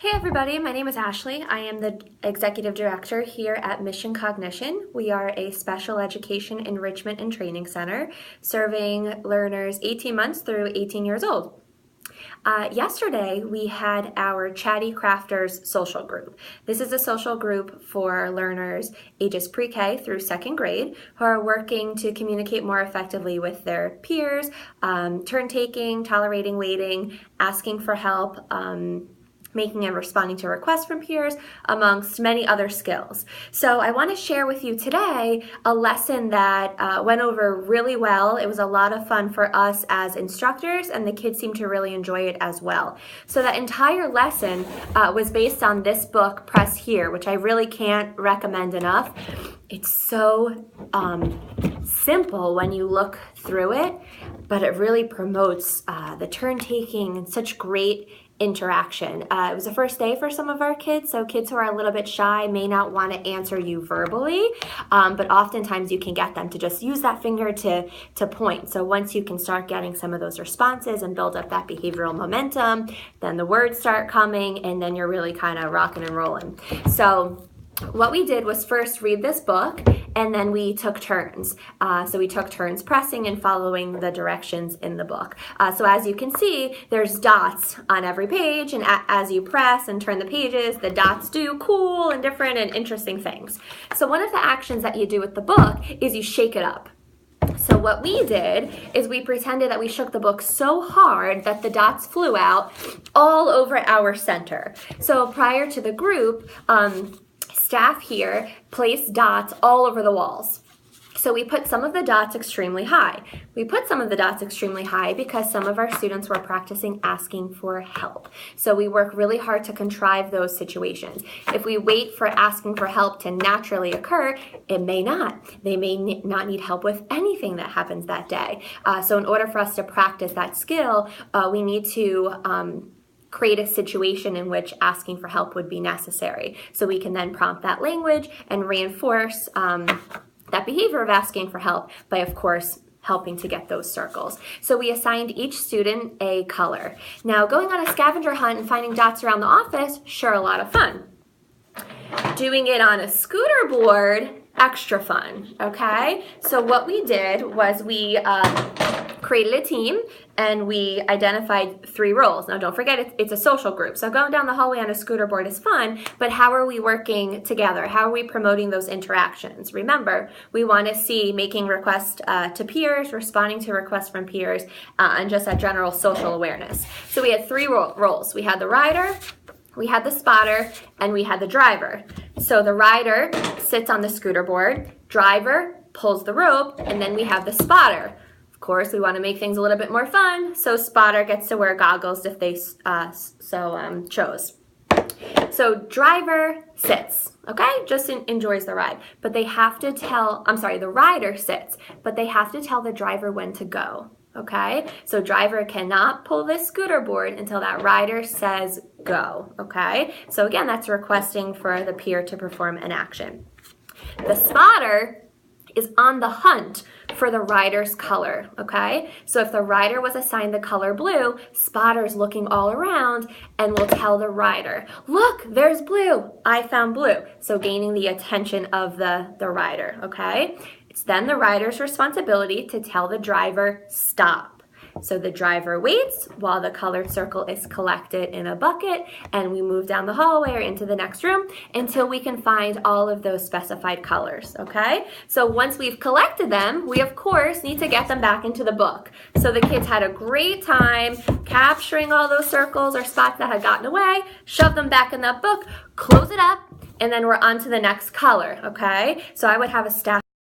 Hey everybody, my name is Ashley. I am the Executive Director here at Mission Cognition. We are a special education enrichment and training center serving learners 18 months through 18 years old. Yesterday, we had our Chatty Crafters social group. This is a social group for learners ages pre-K through second grade who are working to communicate more effectively with their peers, turn taking, tolerating waiting, asking for help, making and responding to requests from peers, amongst many other skills. So I want to share with you today a lesson that went over really well. It was a lot of fun for us as instructors, and the kids seemed to really enjoy it as well. So that entire lesson was based on this book, Press Here, which I really can't recommend enough. It's so simple when you look through it, but it really promotes the turn-taking and such great interaction. It was the first day for some of our kids, so kids who are a little bit shy may not want to answer you verbally, but oftentimes you can get them to just use that finger to point. So once you can start getting some of those responses and build up that behavioral momentum, then the words start coming, and then you're really kind of rocking and rolling. So what we did was first read this book, and then we took turns. So we took turns pressing and following the directions in the book. So as you can see, there's dots on every page, and as you press and turn the pages, the dots do cool and different and interesting things. So one of the actions that you do with the book is you shake it up. So what we did is we pretended that we shook the book so hard that the dots flew out all over our center. So prior to the group, staff here placed dots all over the walls. So we put some of the dots extremely high. We put some of the dots extremely high because some of our students were practicing asking for help. So we work really hard to contrive those situations. If we wait for asking for help to naturally occur, it may not. They may not need help with anything that happens that day. So in order for us to practice that skill, we need to create a situation in which asking for help would be necessary. So we can then prompt that language and reinforce that behavior of asking for help by, of course, helping to get those circles. So we assigned each student a color. Now, going on a scavenger hunt and finding dots around the office, sure, a lot of fun. Doing it on a scooter board, extra fun, okay? So what we did was we created a team, and we identified 3 roles. Now don't forget, it's a social group, so going down the hallway on a scooter board is fun, but how are we working together? How are we promoting those interactions? Remember, we want to see making requests to peers, responding to requests from peers, and just that general social awareness. So we had 3 roles. We had the rider, we had the spotter, and we had the driver. So the rider sits on the scooter board, driver pulls the rope, and then we have the spotter. Of course, we want to make things a little bit more fun, so spotter gets to wear goggles if they chose. So driver sits, okay? Just enjoys the ride. But they have to the rider sits, but they have to tell the driver when to go, okay? So driver cannot pull this scooter board until that rider says go, okay? So again, that's requesting for the peer to perform an action. The spotter is on the hunt for the rider's color, okay? So if the rider was assigned the color blue, spotter's looking all around and will tell the rider, look, there's blue, I found blue. So gaining the attention of the rider, okay? It's then the rider's responsibility to tell the driver, stop. So the driver waits while the colored circle is collected in a bucket, and we move down the hallway or into the next room until we can find all of those specified colors, okay? So once we've collected them, we of course need to get them back into the book. So the kids had a great time capturing all those circles or spots that had gotten away, shove them back in that book, close it up, and then we're on to the next color, okay? So I would have a staff